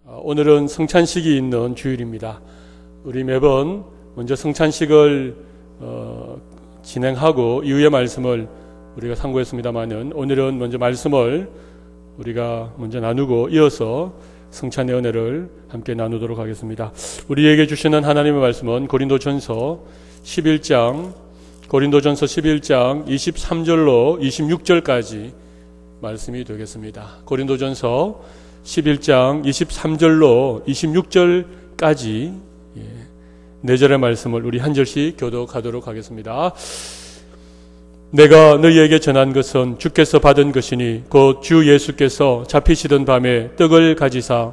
오늘은 성찬식이 있는 주일입니다. 우리 매번 먼저 성찬식을 진행하고 이후의 말씀을 우리가 상고했습니다마는 오늘은 먼저 말씀을 우리가 먼저 나누고 이어서 성찬의 은혜를 함께 나누도록 하겠습니다. 우리에게 주시는 하나님의 말씀은 고린도전서 11장 23절로 26절까지 말씀이 되겠습니다. 고린도전서 11장 23절로 26절까지 4절의 말씀을 우리 한 절씩 교독하도록 하겠습니다. 내가 너희에게 전한 것은 주께서 받은 것이니 곧 주 예수께서 잡히시던 밤에 떡을 가지사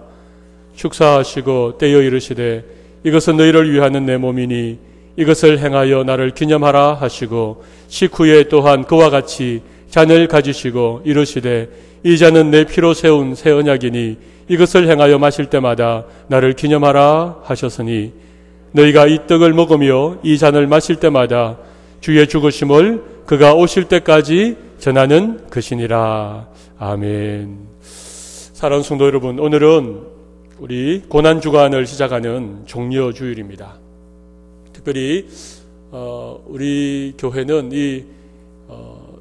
축사하시고 떼어 이르시되 이것은 너희를 위하는 내 몸이니 이것을 행하여 나를 기념하라 하시고 식후에 또한 그와 같이 잔을 가지시고 이르시되 이 잔은 내 피로 세운 새 언약이니 이것을 행하여 마실 때마다 나를 기념하라 하셨으니 너희가 이 떡을 먹으며 이 잔을 마실 때마다 주의 죽으심을 그가 오실 때까지 전하는 것이니라. 아멘. 사랑하는 성도 여러분, 오늘은 우리 고난주간을 시작하는 종려주일입니다. 특별히 우리 교회는 이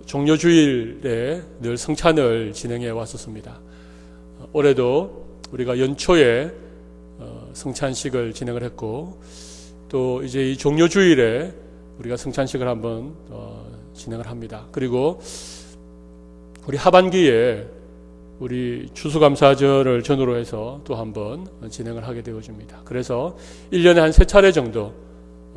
종려주일에 늘 성찬을 진행해 왔었습니다. 올해도 우리가 연초에 성찬식을 진행을 했고 또 이제 이 종려주일에 우리가 성찬식을 한번 진행을 합니다. 그리고 우리 하반기에 우리 추수감사절을 전후로 해서 또 한번 진행을 하게 되어집니다. 그래서 1년에 한 3차례 정도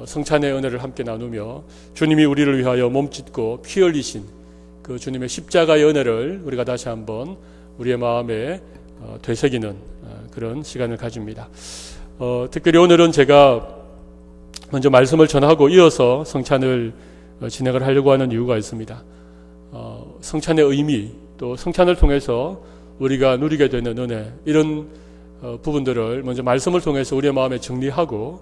성찬의 은혜를 함께 나누며 주님이 우리를 위하여 몸짓고 피 흘리신 그 주님의 십자가의 은혜를 우리가 다시 한번 우리의 마음에 되새기는 그런 시간을 가집니다. 특별히 오늘은 제가 먼저 말씀을 전하고 이어서 성찬을 진행을 하려고 하는 이유가 있습니다. 성찬의 의미, 또 성찬을 통해서 우리가 누리게 되는 은혜, 이런 부분들을 먼저 말씀을 통해서 우리의 마음에 정리하고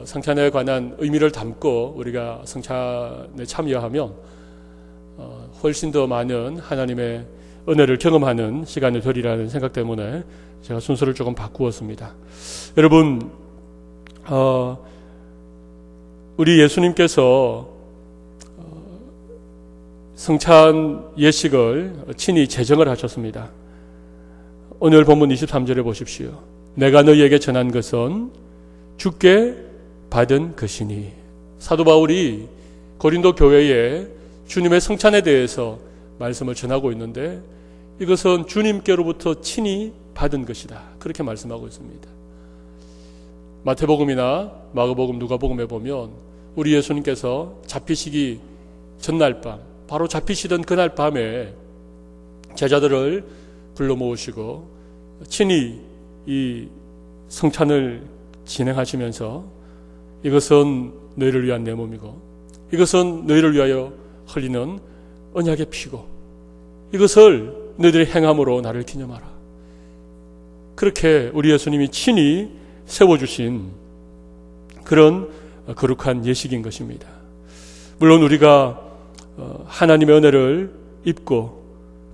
성찬에 관한 의미를 담고 우리가 성찬에 참여하면 훨씬 더 많은 하나님의 은혜를 경험하는 시간이 되리라는 생각 때문에 제가 순서를 조금 바꾸었습니다. 여러분, 우리 예수님께서 성찬 예식을 친히 제정을 하셨습니다. 오늘 본문 23절에 보십시오. 내가 너희에게 전한 것은 주께 받은 것이니. 사도 바울이 고린도 교회에 주님의 성찬에 대해서 말씀을 전하고 있는데 이것은 주님께로부터 친히 받은 것이다, 그렇게 말씀하고 있습니다. 마태복음이나 마가복음, 누가복음에 보면 우리 예수님께서 잡히시기 전날 밤, 바로 잡히시던 그날 밤에 제자들을 불러 모으시고 친히 이 성찬을 진행하시면서 이것은 너희를 위한 내 몸이고 이것은 너희를 위하여 흘리는 언약의 피고 이것을 너희들이 행함으로 나를 기념하라. 그렇게 우리 예수님이 친히 세워주신 그런 거룩한 예식인 것입니다. 물론 우리가 하나님의 은혜를 입고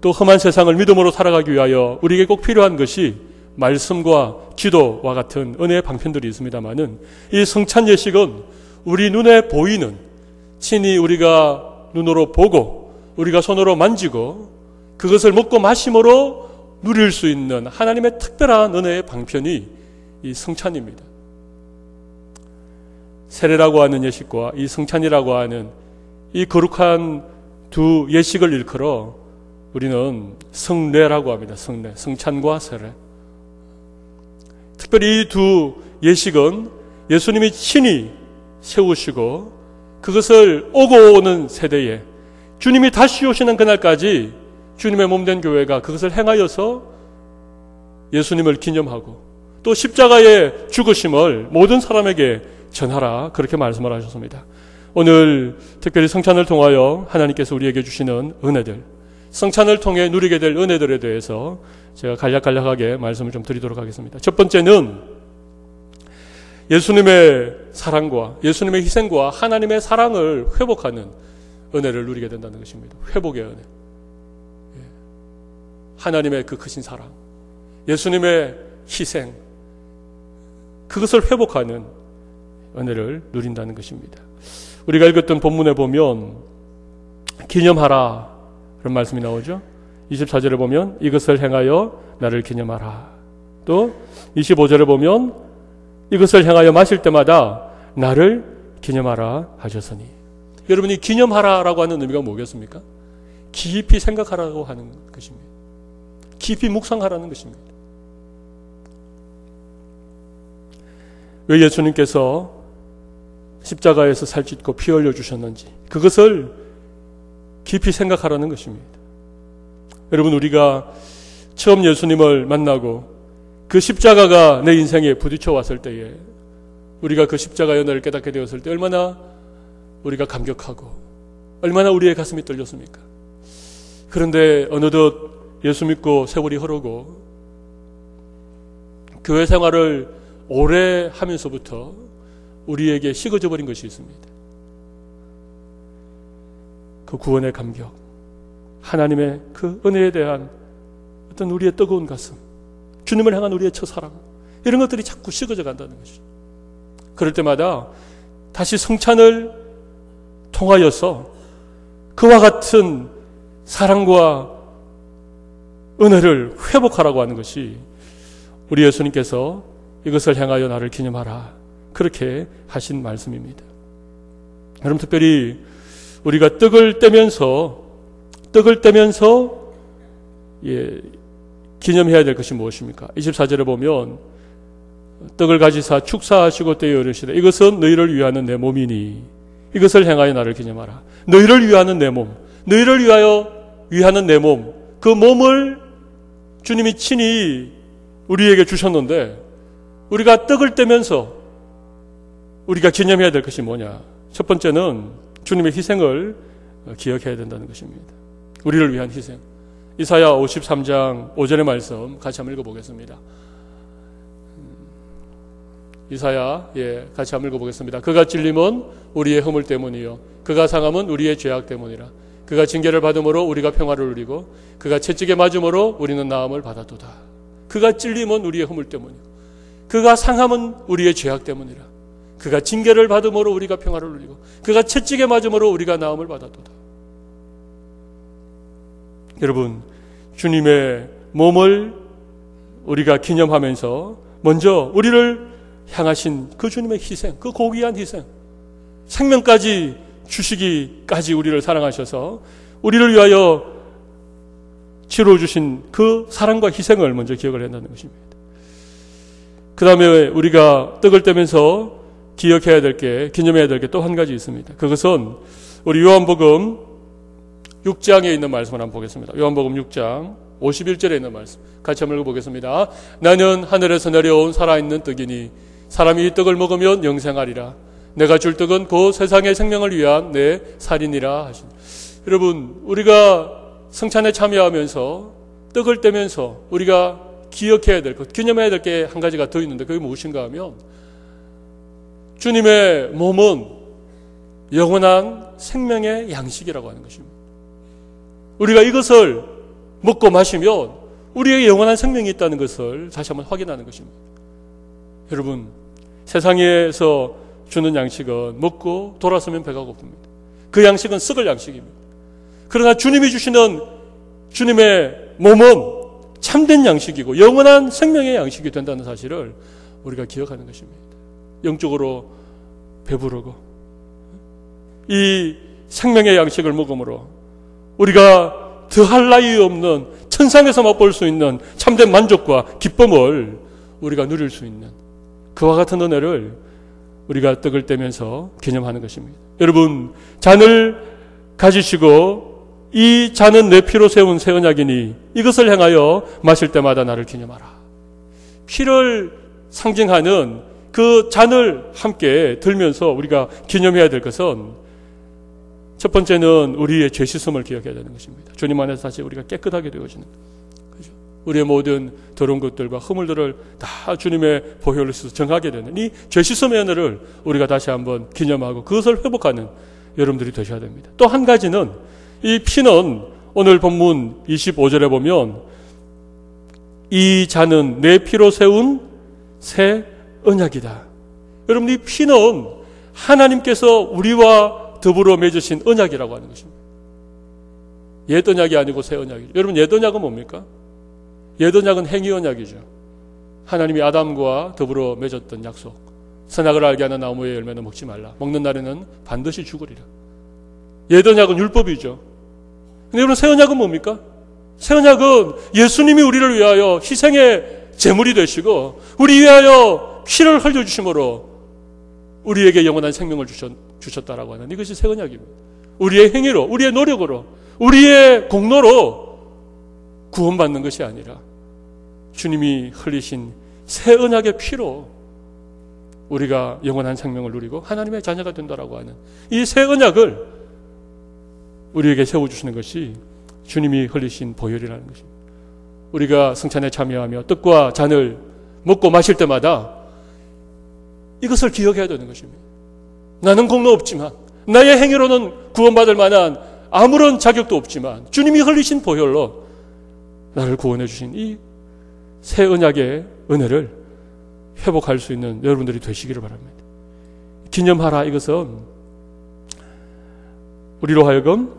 또 험한 세상을 믿음으로 살아가기 위하여 우리에게 꼭 필요한 것이 말씀과 기도와 같은 은혜의 방편들이 있습니다마는 이 성찬 예식은 우리 눈에 보이는, 친히 우리가 눈으로 보고 우리가 손으로 만지고 그것을 먹고 마심으로 누릴 수 있는 하나님의 특별한 은혜의 방편이 이 성찬입니다. 세례라고 하는 예식과 이 성찬이라고 하는 이 거룩한 두 예식을 일컬어 우리는 성례라고 합니다. 성례, 성찬과 세례. 특별히 이 두 예식은 예수님이 친히 세우시고 그것을 오고 오는 세대에 주님이 다시 오시는 그날까지 주님의 몸된 교회가 그것을 행하여서 예수님을 기념하고 또 십자가의 죽으심을 모든 사람에게 전하라, 그렇게 말씀을 하셨습니다. 오늘 특별히 성찬을 통하여 하나님께서 우리에게 주시는 은혜들, 성찬을 통해 누리게 될 은혜들에 대해서 제가 간략하게 말씀을 좀 드리도록 하겠습니다. 첫 번째는 예수님의 사랑과 예수님의 희생과 하나님의 사랑을 회복하는 은혜를 누리게 된다는 것입니다. 회복의 은혜. 하나님의 그 크신 사랑, 예수님의 희생, 그것을 회복하는 은혜를 누린다는 것입니다. 우리가 읽었던 본문에 보면 기념하라 그런 말씀이 나오죠. 24절에 보면 이것을 행하여 나를 기념하라. 또 25절에 보면 이것을 행하여 마실 때마다 나를 기념하라 하셨으니. 여러분이 기념하라라고 하는 의미가 뭐겠습니까? 깊이 생각하라고 하는 것입니다. 깊이 묵상하라는 것입니다. 왜 예수님께서 십자가에서 살찢고 피 흘려 주셨는지 그것을 깊이 생각하라는 것입니다. 여러분, 우리가 처음 예수님을 만나고 그 십자가가 내 인생에 부딪혀 왔을 때에 우리가 그 십자가의 은혜를 깨닫게 되었을 때 얼마나 우리가 감격하고 얼마나 우리의 가슴이 떨렸습니까? 그런데 어느덧 예수 믿고 세월이 흐르고 교회 생활을 오래 하면서부터 우리에게 식어져 버린 것이 있습니다. 그 구원의 감격, 하나님의 그 은혜에 대한 어떤 우리의 뜨거운 가슴, 주님을 향한 우리의 첫사랑, 이런 것들이 자꾸 식어져 간다는 것이죠. 그럴 때마다 다시 성찬을 통하여서 그와 같은 사랑과 은혜를 회복하라고 하는 것이 우리 예수님께서 이것을 행하여 나를 기념하라, 그렇게 하신 말씀입니다. 여러분, 특별히 우리가 떡을 떼면서 기념해야 될 것이 무엇입니까? 24절에 보면 떡을 가지사 축사하시고 떼어 이르시되 이것은 너희를 위하는 내 몸이니 이것을 행하여 나를 기념하라. 너희를 위하는 내 몸, 너희를 위하는 내 몸, 그 몸을 주님이 친히 우리에게 주셨는데 우리가 떡을 떼면서 우리가 기념해야 될 것이 뭐냐? 첫 번째는 주님의 희생을 기억해야 된다는 것입니다. 우리를 위한 희생. 이사야 53장 5절의 말씀 같이 한번 읽어보겠습니다. 이사야, 같이 한번 읽어보겠습니다. 그가 찔림은 우리의 허물 때문이요 그가 상함은 우리의 죄악 때문이라. 그가 징계를 받음으로 우리가 평화를 누리고 그가 채찍에 맞음으로 우리는 나음을 받았도다. 그가 찔림은 우리의 허물 때문이고 그가 상함은 우리의 죄악 때문이라. 그가 징계를 받음으로 우리가 평화를 누리고 그가 채찍에 맞음으로 우리가 나음을 받았도다. 여러분, 주님의 몸을 우리가 기념하면서 먼저 우리를 향하신 그 주님의 희생, 그 고귀한 희생, 생명까지 주시기까지 우리를 사랑하셔서 우리를 위하여 치러 주신 그 사랑과 희생을 먼저 기억을 한다는 것입니다. 그 다음에 우리가 떡을 떼면서 기억해야 될 게, 기념해야 될 게 또 한 가지 있습니다. 그것은 우리 요한복음 6장에 있는 말씀을 한번 보겠습니다. 요한복음 6장 51절에 있는 말씀 같이 한번 읽어보겠습니다. 나는 하늘에서 내려온 살아있는 떡이니 사람이 이 떡을 먹으면 영생하리라. 내가 줄 떡은 곧 세상의 생명을 위한 내 살이니라 하신. 여러분, 우리가 성찬에 참여하면서 떡을 떼면서 우리가 기억해야 될 것, 기념해야 될 게 한 가지가 더 있는데 그게 무엇인가 하면 주님의 몸은 영원한 생명의 양식이라고 하는 것입니다. 우리가 이것을 먹고 마시면 우리에게 영원한 생명이 있다는 것을 다시 한번 확인하는 것입니다. 여러분, 세상에서 주는 양식은 먹고 돌아서면 배가 고픕니다. 그 양식은 썩을 양식입니다. 그러나 주님이 주시는 주님의 몸은 참된 양식이고 영원한 생명의 양식이 된다는 사실을 우리가 기억하는 것입니다. 영적으로 배부르고 이 생명의 양식을 먹음으로 우리가 더할 나위 없는 천상에서 맛볼 수 있는 참된 만족과 기쁨을 우리가 누릴 수 있는 그와 같은 은혜를 우리가 떡을 떼면서 기념하는 것입니다. 여러분, 잔을 가지시고 이 잔은 내 피로 세운 새 언약이니 이것을 행하여 마실 때마다 나를 기념하라. 피를 상징하는 그 잔을 함께 들면서 우리가 기념해야 될 것은 첫 번째는 우리의 죄 씻음을 기억해야 되는 것입니다. 주님 안에서 다시 우리가 깨끗하게 되어지는 거죠. 우리의 모든 더러운 것들과 허물들을 다 주님의 보혈로 씻어서 정하게 되는 이 죄 씻음의 은혜를 우리가 다시 한번 기념하고 그것을 회복하는 여러분들이 되셔야 됩니다. 또 한 가지는 이 피는 오늘 본문 25절에 보면 이 잔은 내 피로 세운 새 언약이다. 여러분, 이 피는 하나님께서 우리와 더불어 맺으신 언약이라고 하는 것입니다. 옛 언약이 아니고 새 언약이죠. 여러분, 옛 언약은 뭡니까? 옛 언약은 행위 언약이죠. 하나님이 아담과 더불어 맺었던 약속. 선악을 알게 하는 나무의 열매는 먹지 말라. 먹는 날에는 반드시 죽으리라. 옛 언약은 율법이죠. 근데 여러분, 새 언약은 뭡니까? 새 언약은 예수님이 우리를 위하여 희생의 제물이 되시고 우리 위하여 피를 흘려주심으로 우리에게 영원한 생명을 주셨다라고 하는 이것이 새 언약입니다. 우리의 행위로, 우리의 노력으로, 우리의 공로로 구원받는 것이 아니라 주님이 흘리신 새 언약의 피로 우리가 영원한 생명을 누리고 하나님의 자녀가 된다라고 하는 이 새 언약을 우리에게 세워주시는 것이 주님이 흘리신 보혈이라는 것입니다. 우리가 성찬에 참여하며 떡과 잔을 먹고 마실 때마다 이것을 기억해야 되는 것입니다. 나는 공로 없지만, 나의 행위로는 구원받을 만한 아무런 자격도 없지만 주님이 흘리신 보혈로 나를 구원해 주신 이 새 언약의 은혜를 회복할 수 있는 여러분들이 되시기를 바랍니다. 기념하라, 이것은 우리로 하여금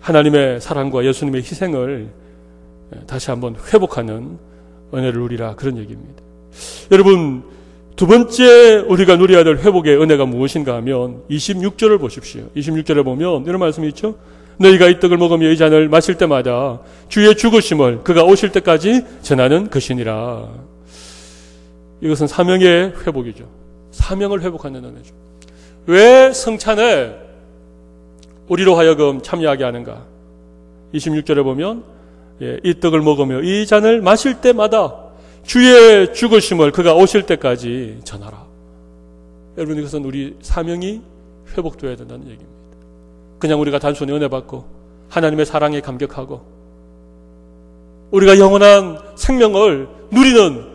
하나님의 사랑과 예수님의 희생을 다시 한번 회복하는 은혜를 누리라, 그런 얘기입니다. 여러분, 두 번째 우리가 누려야 될 회복의 은혜가 무엇인가 하면 26절을 보십시오. 26절에 보면 이런 말씀이 있죠. 너희가 이 떡을 먹으며 이 잔을 마실 때마다 주의 죽으심을 그가 오실 때까지 전하는 것이니라. 이것은 사명의 회복이죠. 사명을 회복하는 은혜죠. 왜 성찬에 우리로 하여금 참여하게 하는가? 26절에 보면 이 떡을 먹으며 이 잔을 마실 때마다 주의 죽으심을 그가 오실 때까지 전하라. 여러분, 이것은 우리 사명이 회복되어야 된다는 얘기입니다. 그냥 우리가 단순히 은혜 받고 하나님의 사랑에 감격하고 우리가 영원한 생명을 누리는,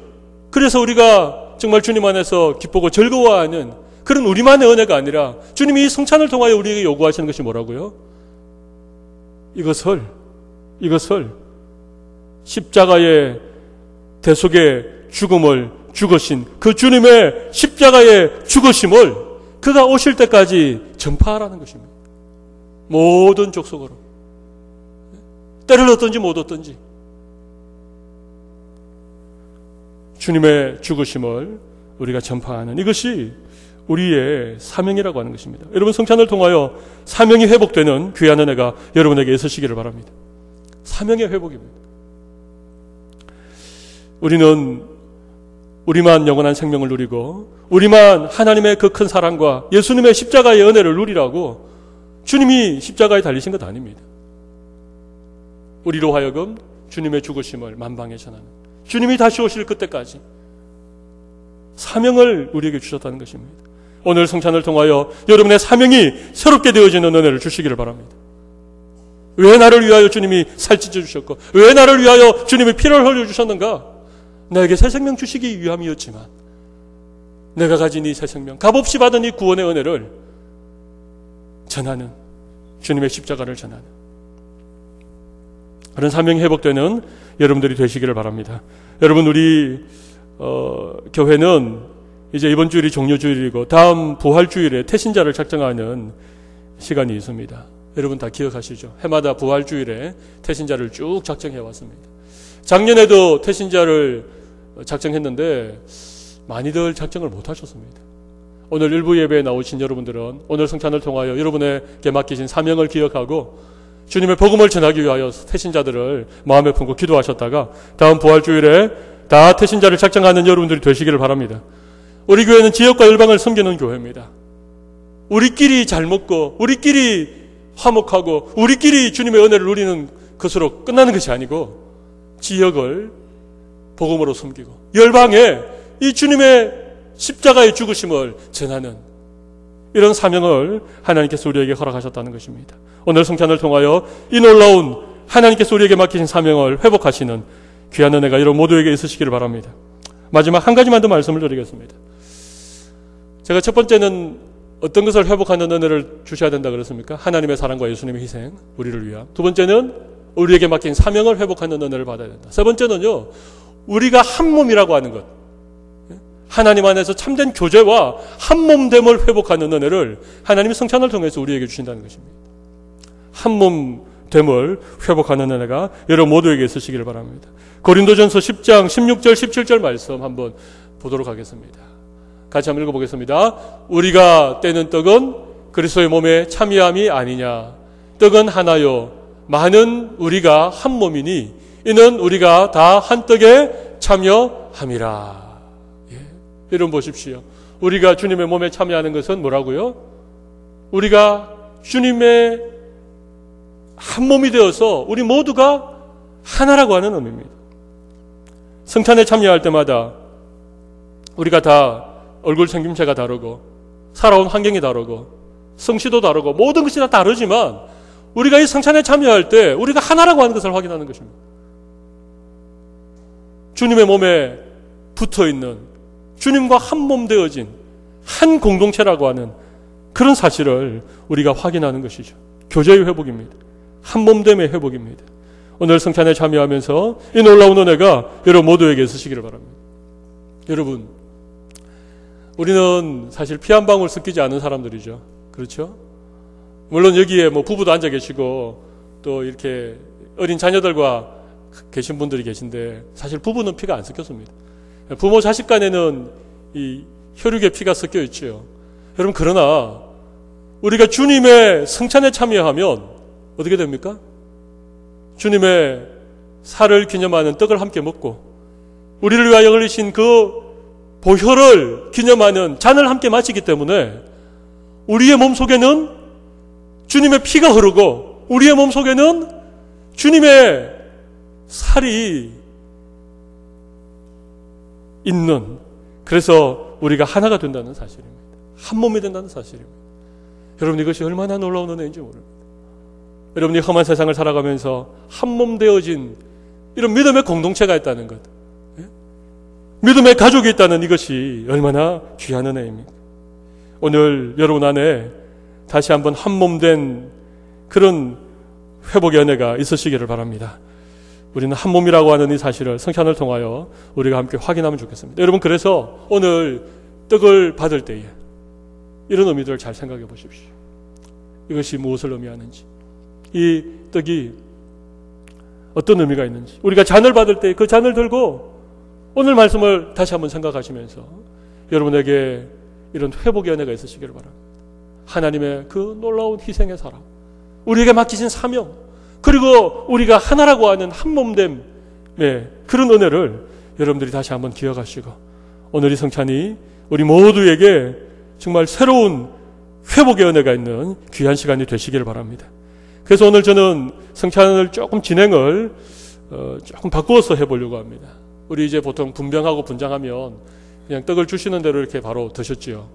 그래서 우리가 정말 주님 안에서 기쁘고 즐거워하는 그런 우리만의 은혜가 아니라 주님이 이 성찬을 통하여 우리에게 요구하시는 것이 뭐라고요? 이것을 십자가의 대속의 죽음을 죽으신 그 주님의 십자가의 죽으심을 그가 오실 때까지 전파하라는 것입니다. 모든 족속으로. 때를 얻든지 못 얻든지 주님의 죽으심을 우리가 전파하는 이것이 우리의 사명이라고 하는 것입니다. 여러분, 성찬을 통하여 사명이 회복되는 귀한 은혜가 여러분에게 있으시기를 바랍니다. 사명의 회복입니다. 우리는 우리만 영원한 생명을 누리고 우리만 하나님의 그 큰 사랑과 예수님의 십자가의 은혜를 누리라고 주님이 십자가에 달리신 것 아닙니다. 우리로 하여금 주님의 죽으심을 만방에 전하는, 주님이 다시 오실 그때까지 사명을 우리에게 주셨다는 것입니다. 오늘 성찬을 통하여 여러분의 사명이 새롭게 되어지는 은혜를 주시기를 바랍니다. 왜 나를 위하여 주님이 살찌져 주셨고, 왜 나를 위하여 주님이 피를 흘려주셨는가? 나에게 새 생명 주시기 위함이었지만 내가 가진 이 새 생명, 값없이 받은 이 구원의 은혜를 전하는, 주님의 십자가를 전하는 그런 사명이 회복되는 여러분들이 되시기를 바랍니다. 여러분, 우리 교회는 이제 이번 주일이 종료주일이고 다음 부활주일에 태신자를 작정하는 시간이 있습니다. 여러분 다 기억하시죠? 해마다 부활주일에 태신자를 쭉 작정해 왔습니다. 작년에도 태신자를 작정했는데 많이들 작정을 못 하셨습니다. 오늘 일부 예배에 나오신 여러분들은 오늘 성찬을 통하여 여러분에게 맡기신 사명을 기억하고 주님의 복음을 전하기 위하여 태신자들을 마음에 품고 기도하셨다가 다음 부활주일에 다 태신자를 작정하는 여러분들이 되시기를 바랍니다. 우리 교회는 지역과 열방을 섬기는 교회입니다. 우리끼리 잘 먹고 우리끼리 화목하고 우리끼리 주님의 은혜를 누리는 것으로 끝나는 것이 아니고 지역을 복음으로 섬기고 열방에 이 주님의 십자가의 죽으심을 전하는 이런 사명을 하나님께서 우리에게 허락하셨다는 것입니다. 오늘 성찬을 통하여 이 놀라운 하나님께서 우리에게 맡기신 사명을 회복하시는 귀한 은혜가 여러분 모두에게 있으시기를 바랍니다. 마지막 한 가지만 더 말씀을 드리겠습니다. 제가 첫 번째는 어떤 것을 회복하는 은혜를 주셔야 된다 그랬습니까? 하나님의 사랑과 예수님의 희생, 우리를 위한. 두 번째는 우리에게 맡긴 사명을 회복하는 은혜를 받아야 된다. 세 번째는요, 우리가 한 몸이라고 하는 것. 하나님 안에서 참된 교제와 한 몸됨을 회복하는 은혜를 하나님이 성찬을 통해서 우리에게 주신다는 것입니다. 한 몸됨을 회복하는 은혜가 여러분 모두에게 있으시기를 바랍니다. 고린도전서 10장 16절 17절 말씀 한번 보도록 하겠습니다. 같이 한번 읽어보겠습니다. 우리가 떼는 떡은 그리스도의 몸에 참여함이 아니냐. 떡은 하나요 많은 우리가 한 몸이니 이는 우리가 다 한 떡에 참여함이라. 여러분 보십시오. 우리가 주님의 몸에 참여하는 것은 뭐라고요? 우리가 주님의 한 몸이 되어서 우리 모두가 하나라고 하는 의미입니다. 성찬에 참여할 때마다 우리가 다 얼굴 생김새가 다르고 살아온 환경이 다르고 성씨도 다르고 모든 것이 다 다르지만 우리가 이 성찬에 참여할 때 우리가 하나라고 하는 것을 확인하는 것입니다. 주님의 몸에 붙어있는 주님과 한 몸 되어진 한 공동체라고 하는 그런 사실을 우리가 확인하는 것이죠. 교제의 회복입니다. 한 몸됨의 회복입니다. 오늘 성찬에 참여하면서 이 놀라운 은혜가 여러분 모두에게 있으시기를 바랍니다. 여러분, 우리는 사실 피 한 방울 섞이지 않은 사람들이죠. 그렇죠? 물론 여기에 뭐 부부도 앉아 계시고 또 이렇게 어린 자녀들과 계신 분들이 계신데 사실 부부는 피가 안 섞였습니다. 부모 자식 간에는 이 혈육의 피가 섞여 있죠. 여러분, 그러나 우리가 주님의 성찬에 참여하면 어떻게 됩니까? 주님의 살을 기념하는 떡을 함께 먹고 우리를 위하여 흘리신 그 보혈을 기념하는 잔을 함께 마시기 때문에 우리의 몸속에는 주님의 피가 흐르고 우리의 몸속에는 주님의 살이 있는, 그래서 우리가 하나가 된다는 사실입니다. 한 몸이 된다는 사실입니다. 여러분, 이것이 얼마나 놀라운 은혜인지 모릅니다. 여러분이 험한 세상을 살아가면서 한 몸 되어진 이런 믿음의 공동체가 있다는 것, 믿음의 가족이 있다는 이것이 얼마나 귀한 은혜입니까? 오늘 여러분 안에 다시 한번 한 몸 된 그런 회복의 은혜가 있으시기를 바랍니다. 우리는 한 몸이라고 하는 이 사실을 성찬을 통하여 우리가 함께 확인하면 좋겠습니다. 여러분, 그래서 오늘 떡을 받을 때에 이런 의미들을 잘 생각해 보십시오. 이것이 무엇을 의미하는지, 이 떡이 어떤 의미가 있는지, 우리가 잔을 받을 때 그 잔을 들고 오늘 말씀을 다시 한번 생각하시면서 여러분에게 이런 회복의 은혜가 있으시기를 바랍니다. 하나님의 그 놀라운 희생의 사랑, 우리에게 맡기신 사명, 그리고 우리가 하나라고 하는 한 몸됨, 그런 은혜를 여러분들이 다시 한번 기억하시고 오늘 이 성찬이 우리 모두에게 정말 새로운 회복의 은혜가 있는 귀한 시간이 되시기를 바랍니다. 그래서 오늘 저는 성찬을 조금 진행을 조금 바꾸어서 해보려고 합니다. 우리 이제 보통 분병하고 분장하면 그냥 떡을 주시는 대로 이렇게 바로 드셨지요.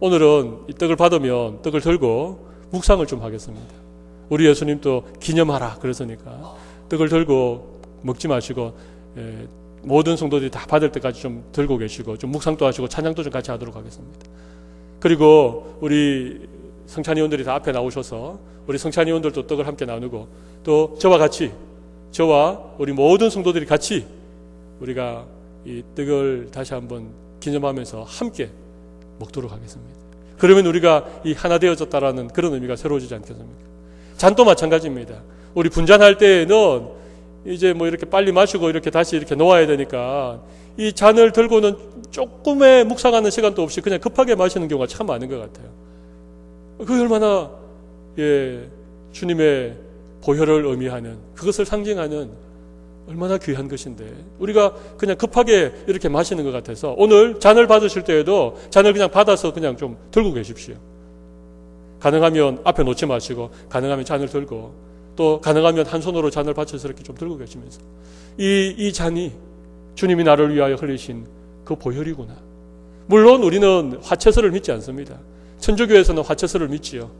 오늘은 이 떡을 받으면 떡을 들고 묵상을 좀 하겠습니다. 우리 예수님도 기념하라 그러시니까 떡을 들고 먹지 마시고 모든 성도들이 다 받을 때까지 좀 들고 계시고 좀 묵상도 하시고 찬양도 좀 같이 하도록 하겠습니다. 그리고 우리 성찬위원들이 다 앞에 나오셔서 우리 성찬위원들도 떡을 함께 나누고 또 저와 같이, 저와 우리 모든 성도들이 같이 우리가 이 떡을 다시 한번 기념하면서 함께 먹도록 하겠습니다. 그러면 우리가 이 하나 되어졌다라는 그런 의미가 새로워지지 않겠습니까? 잔도 마찬가지입니다. 우리 분잔할 때에는 이제 뭐 이렇게 빨리 마시고 이렇게 다시 이렇게 놓아야 되니까 이 잔을 들고는 조금의 묵상하는 시간도 없이 그냥 급하게 마시는 경우가 참 많은 것 같아요. 그게 얼마나 주님의 보혈을 의미하는, 그것을 상징하는 얼마나 귀한 것인데 우리가 그냥 급하게 이렇게 마시는 것 같아서 오늘 잔을 받으실 때에도 잔을 그냥 받아서 그냥 좀 들고 계십시오. 가능하면 앞에 놓지 마시고 가능하면 잔을 들고 또 가능하면 한 손으로 잔을 받쳐서 이렇게 좀 들고 계시면서 이 잔이 주님이 나를 위하여 흘리신 그 보혈이구나. 물론 우리는 화채설을 믿지 않습니다. 천주교에서는 화채설을 믿지요.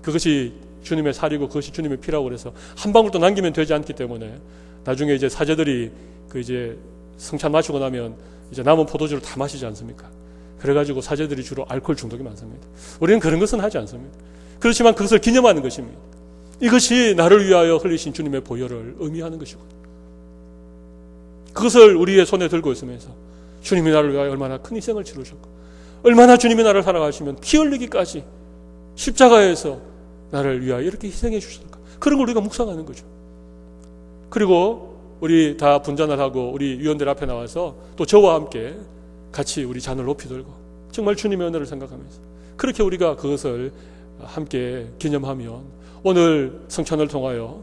그것이 주님의 살이고 그것이 주님의 피라고 그래서 한 방울도 남기면 되지 않기 때문에 나중에 이제 사제들이 그 이제 성찬 마시고 나면 이제 남은 포도주를 다 마시지 않습니까? 그래가지고 사제들이 주로 알코올 중독이 많습니다. 우리는 그런 것은 하지 않습니다. 그렇지만 그것을 기념하는 것입니다. 이것이 나를 위하여 흘리신 주님의 보혈을 의미하는 것이거든요. 그것을 우리의 손에 들고 있으면서 주님이 나를 위하여 얼마나 큰 희생을 치르셨고 얼마나 주님이 나를 사랑하시면 피 흘리기까지 십자가에서 나를 위하여 이렇게 희생해 주셨을까. 그런 걸 우리가 묵상하는 거죠. 그리고 우리 다 분잔을 하고 우리 위원들 앞에 나와서 또 저와 함께 같이 우리 잔을 높이 들고 정말 주님의 은혜를 생각하면서 그렇게 우리가 그것을 함께 기념하면 오늘 성찬을 통하여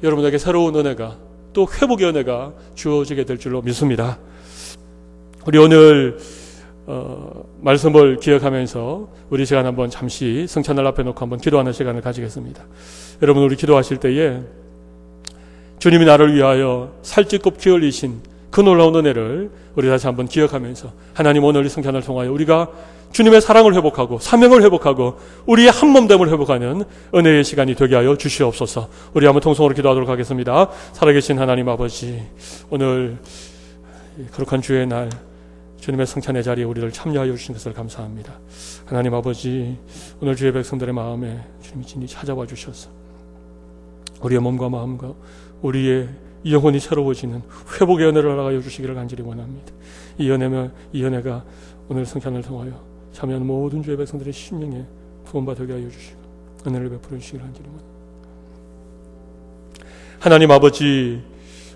여러분에게 새로운 은혜가 또 회복의 은혜가 주어지게 될 줄로 믿습니다. 우리 오늘 말씀을 기억하면서 우리 시간 한번 잠시 성찬을 앞에 놓고 한번 기도하는 시간을 가지겠습니다. 여러분 우리 기도하실 때에 주님이 나를 위하여 살찌고 피 흘리신 그 놀라운 은혜를 우리 다시 한번 기억하면서 하나님 오늘 이 성찬을 통하여 우리가 주님의 사랑을 회복하고 사명을 회복하고 우리의 한몸됨을 회복하는 은혜의 시간이 되게 하여 주시옵소서. 우리 한번 통성으로 기도하도록 하겠습니다. 살아계신 하나님 아버지, 오늘 거룩한 주의 날 주님의 성찬의 자리에 우리를 참여하여 주신 것을 감사합니다. 하나님 아버지, 오늘 주의 백성들의 마음에 주님이 진히 찾아와 주셔서 우리의 몸과 마음과 우리의 영혼이 새로워지는 회복의 은혜를 허락하여 주시기를 간절히 원합니다. 이 은혜가 오늘 성찬을 통하여 참여하는 모든 주의 백성들의 심령에 구원받게 하여 주시고 은혜를 베풀어 주시기를 간절히 원합니다. 하나님 아버지,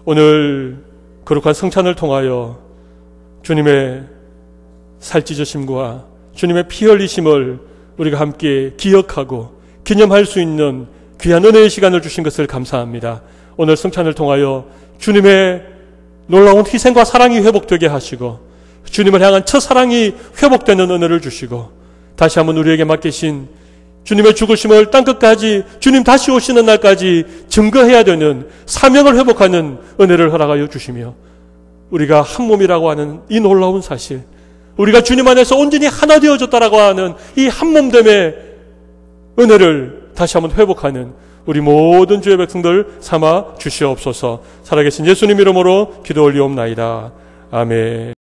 오늘 거룩한 성찬을 통하여 주님의 살찌으심과 주님의 피 흘리심을 우리가 함께 기억하고 기념할 수 있는 귀한 은혜의 시간을 주신 것을 감사합니다. 오늘 성찬을 통하여 주님의 놀라운 희생과 사랑이 회복되게 하시고 주님을 향한 첫사랑이 회복되는 은혜를 주시고 다시 한번 우리에게 맡기신 주님의 죽으심을 땅끝까지 주님 다시 오시는 날까지 증거해야 되는 사명을 회복하는 은혜를 허락하여 주시며 우리가 한 몸이라고 하는 이 놀라운 사실, 우리가 주님 안에서 온전히 하나 되어졌다라고 하는 이 한 몸됨의 은혜를 다시 한번 회복하는 우리 모든 주의 백성들 삼아 주시옵소서. 살아계신 예수님 이름으로 기도 올리옵나이다. 아멘.